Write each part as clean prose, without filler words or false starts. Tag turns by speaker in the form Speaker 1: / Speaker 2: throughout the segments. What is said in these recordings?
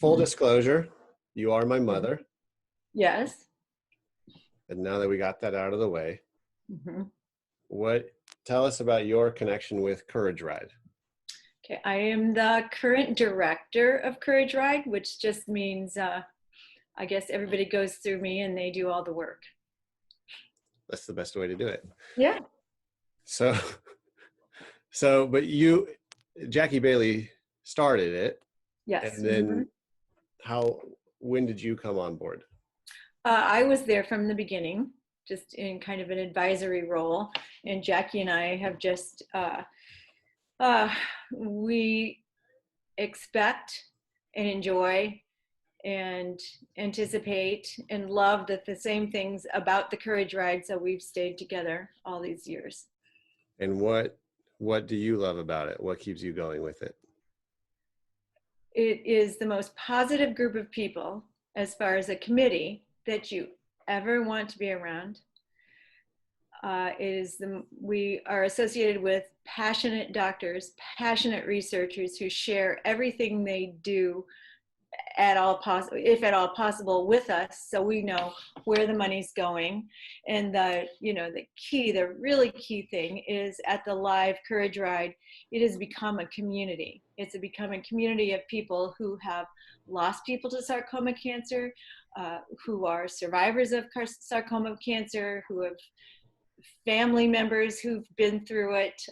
Speaker 1: full disclosure, you are my mother.
Speaker 2: Yes.
Speaker 1: And now that we got that out of the way,
Speaker 2: Mm-hmm.
Speaker 1: tell us about your connection with Courage Ride.
Speaker 2: Okay, I am the current director of Courage Ride, which just means I guess everybody goes through me and they do all the work.
Speaker 1: That's the best way to do it.
Speaker 2: Yeah.
Speaker 1: So, but Jackie Bailey started it.
Speaker 2: Yes.
Speaker 1: And then when did you come on board?
Speaker 2: I was there from the beginning, just in kind of an advisory role. And Jackie and I have just, we expect and enjoy and anticipate and love the same things about the Courage Ride. So we've stayed together all these years.
Speaker 1: And what do you love about it? What keeps you going with it?
Speaker 2: It is the most positive group of people as far as a committee that you ever want to be around. We are associated with passionate doctors, passionate researchers who share everything they do if at all possible with us, so we know where the money's going. And the really key thing is at the live Courage Ride, it has become a community. It's become a community of people who have lost people to sarcoma cancer, who are survivors of sarcoma cancer, who have family members who've been through it,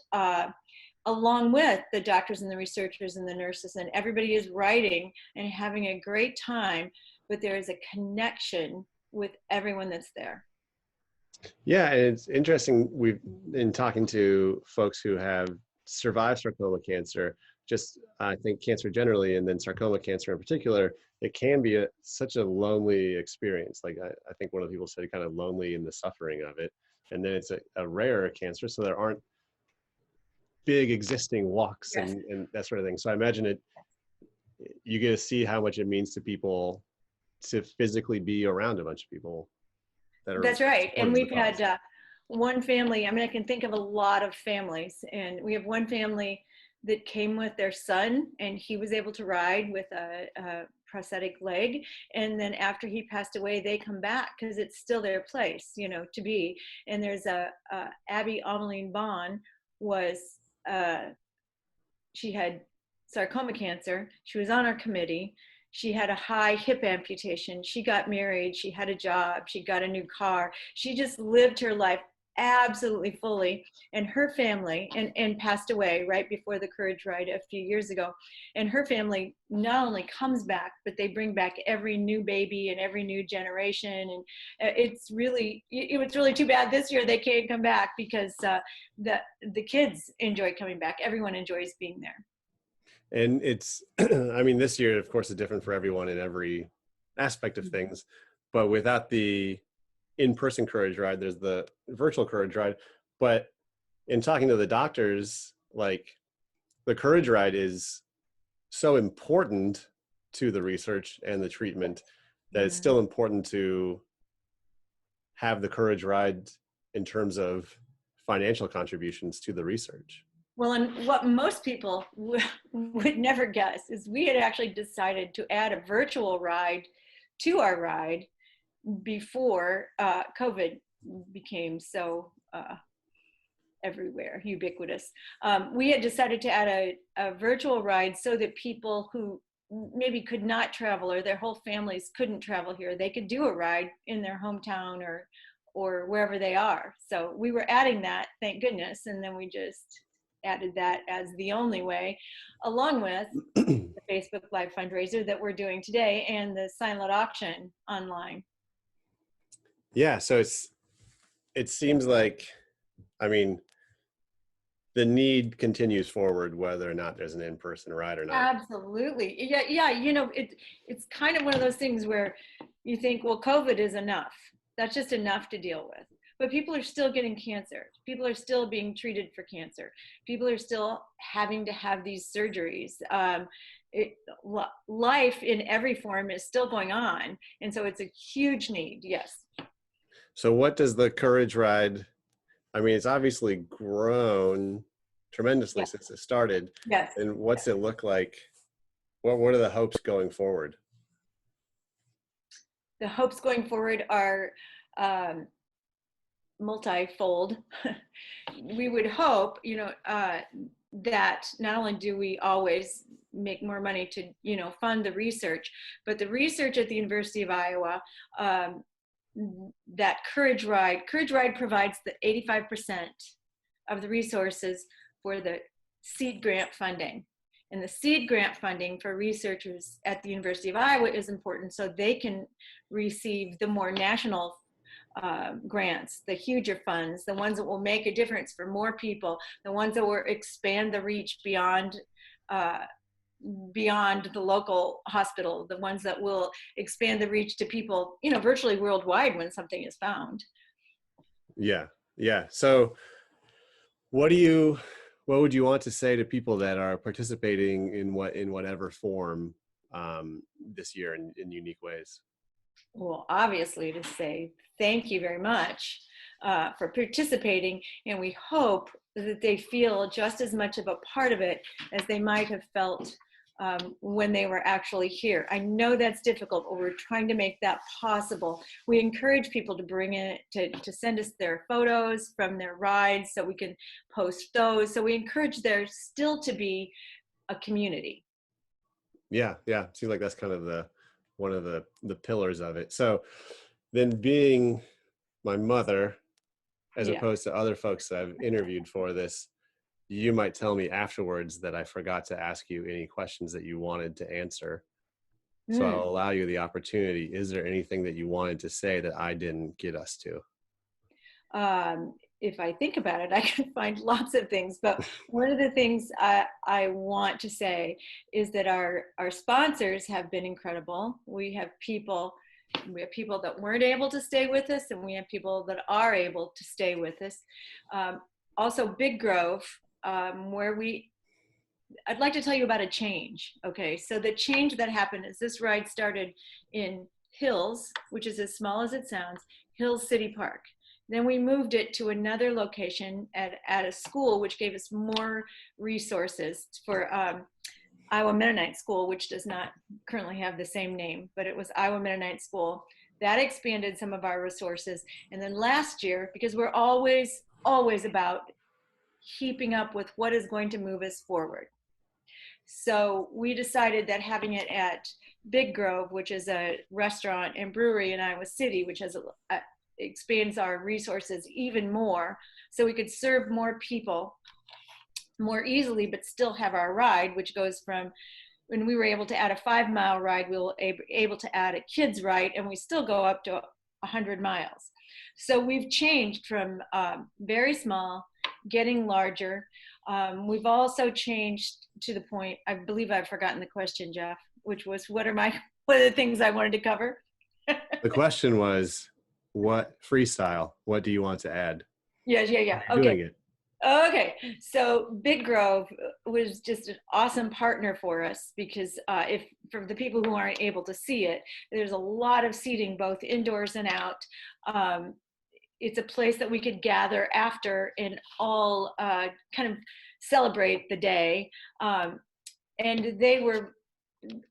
Speaker 2: along with the doctors and the researchers and the nurses, and everybody is writing and having a great time, but there is a connection with everyone that's there.
Speaker 1: Yeah, and it's interesting, we've been talking to folks who have survived sarcoma cancer, just I think cancer generally, and then sarcoma cancer in particular, it can be such a lonely experience. Like I think one of the people said kind of lonely in the suffering of it. And then it's a rare cancer, so there aren't big existing walks. Yes. and that sort of thing. So I imagine you get to see how much it means to people to physically be around a bunch of people that are.
Speaker 2: That's right. And we've had one family, I mean, I can think of a lot of families, and we have one family that came with their son, and he was able to ride with a prosthetic leg. And then after he passed away, they come back because it's still their place, to be. And there's Abby Ameline Vaughn she had sarcoma cancer. She was on our committee. She had a high hip amputation. She got married. She had a job. She got a new car. She just lived her life absolutely fully, and her family, and passed away right before the Courage Ride a few years ago. And her family not only comes back, but they bring back every new baby and every new generation. And it's really too bad this year they can't come back, because the kids enjoy coming back. Everyone enjoys being there.
Speaker 1: And it's, I mean, this year, of course, is different for everyone in every aspect of things, but without the in-person Courage Ride, there's the virtual Courage Ride. But in talking to the doctors, like, the Courage Ride is so important to the research and the treatment that it's still important to have the Courage Ride in terms of financial contributions to the research.
Speaker 2: Well, and what most people would never guess is we had actually decided to add a virtual ride to our ride before COVID became so everywhere, ubiquitous. We had decided to add a virtual ride so that people who maybe could not travel, or their whole families couldn't travel here, they could do a ride in their hometown or wherever they are. So we were adding that, thank goodness, and then we just added that as the only way, along with the Facebook Live fundraiser that we're doing today and the silent auction online.
Speaker 1: Yeah, so it seems like, I mean, the need continues forward whether or not there's an in-person ride or not.
Speaker 2: Absolutely. Yeah. It's kind of one of those things where you think, well, COVID is enough. That's just enough to deal with. But people are still getting cancer. People are still being treated for cancer. People are still having to have these surgeries. Life in every form is still going on. And so it's a huge need, yes.
Speaker 1: So what does the Courage Ride, I mean, it's obviously grown tremendously since it started.
Speaker 2: Yes.
Speaker 1: And what's it look like? what are the hopes going forward?
Speaker 2: The hopes going forward are multifold. We would hope, that not only do we always make more money to, fund the research, but the research at the University of Iowa, that Courage Ride provides the 85% of the resources for the seed grant funding. And the seed grant funding for researchers at the University of Iowa is important so they can receive the more national grants, the huger funds, the ones that will make a difference for more people, the ones that will expand the reach beyond the local hospital, the ones that will expand the reach to people, virtually worldwide when something is found.
Speaker 1: Yeah. So what would you want to say to people that are participating in whatever form this year in unique ways?
Speaker 2: Well, obviously to say thank you very much for participating, and we hope that they feel just as much of a part of it as they might have felt when they were actually here. I know that's difficult, but we're trying to make that possible. We encourage people to bring in, to send us their photos from their rides so we can post those. So we encourage there still to be a community.
Speaker 1: Yeah. Seems like that's kind of one of the pillars of it. So then, being my mother, as opposed to other folks that I've interviewed for this, you might tell me afterwards that I forgot to ask you any questions that you wanted to answer. So I'll allow you the opportunity. Is there anything that you wanted to say that I didn't get us to?
Speaker 2: If I think about it, I can find lots of things. But one of the things I want to say is that our sponsors have been incredible. We have people that weren't able to stay with us, and we have people that are able to stay with us. Also, Big Grove, where I'd like to tell you about a change. Okay, so the change that happened is this ride started in Hills, which is as small as it sounds, Hills City Park. Then we moved it to another location at a school, which gave us more resources for Iowa Mennonite School, which does not currently have the same name, but it was Iowa Mennonite School. That expanded some of our resources. And then last year, because we're always about keeping up with what is going to move us forward. So we decided that having it at Big Grove, which is a restaurant and brewery in Iowa City, which has expands our resources even more, so we could serve more people more easily, but still have our ride, which goes from, when we were able to add a 5-mile ride, we were able to add a kids ride, and we still go up to 100 miles. So we've changed from very small, getting larger. We've also changed to the point, I believe I've forgotten the question, Jeff, which was what are the things I wanted to cover?
Speaker 1: The question was, what Freestyle? What do you want to add?
Speaker 2: Yeah. Okay.
Speaker 1: Doing it.
Speaker 2: Okay, so Big Grove was just an awesome partner for us because for the people who aren't able to see it, there's a lot of seating both indoors and out. It's a place that we could gather after and all kind of celebrate the day. And they were,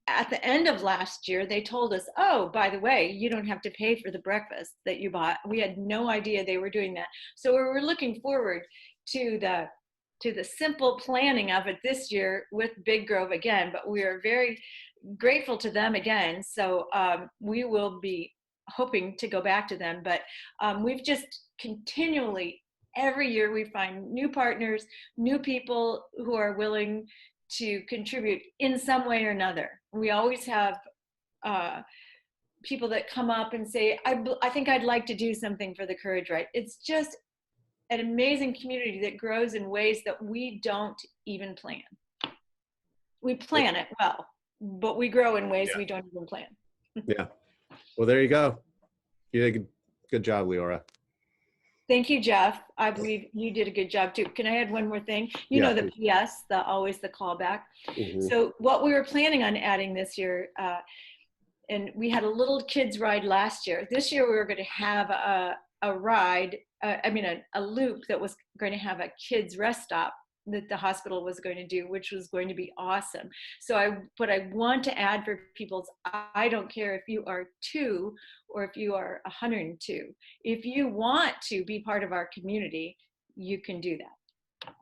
Speaker 2: at the end of last year, they told us, oh, by the way, you don't have to pay for the breakfast that you bought. We had no idea they were doing that. So we were looking forward to the simple planning of it this year with Big Grove again, but we are very grateful to them again. So we will be hoping to go back to them, but we've just continually, every year we find new partners, new people who are willing to contribute in some way or another. We always have people that come up and say, I think I'd like to do something for the Courage Ride. It's just an amazing community that grows in ways that we don't even plan. We plan it well, but we grow in ways we don't even plan.
Speaker 1: Yeah. Well, there you go. You did a good job, Leora.
Speaker 2: Thank you, Jeff. I believe you did a good job too. Can I add one more thing? You know, the PS, always the callback. Mm-hmm. So what we were planning on adding this year, and we had a little kids ride last year. This year we were going to have a ride, a loop that was going to have a kids rest stop that the hospital was going to do, which was going to be awesome. So what I want to add for people is, I don't care if you are 2 or if you are 102. If you want to be part of our community, you can do that.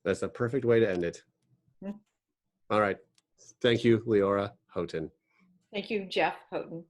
Speaker 1: That's a perfect way to end it.
Speaker 2: Mm-hmm.
Speaker 1: All right. Thank you, Leora Houghton.
Speaker 2: Thank you, Jeff Houghton.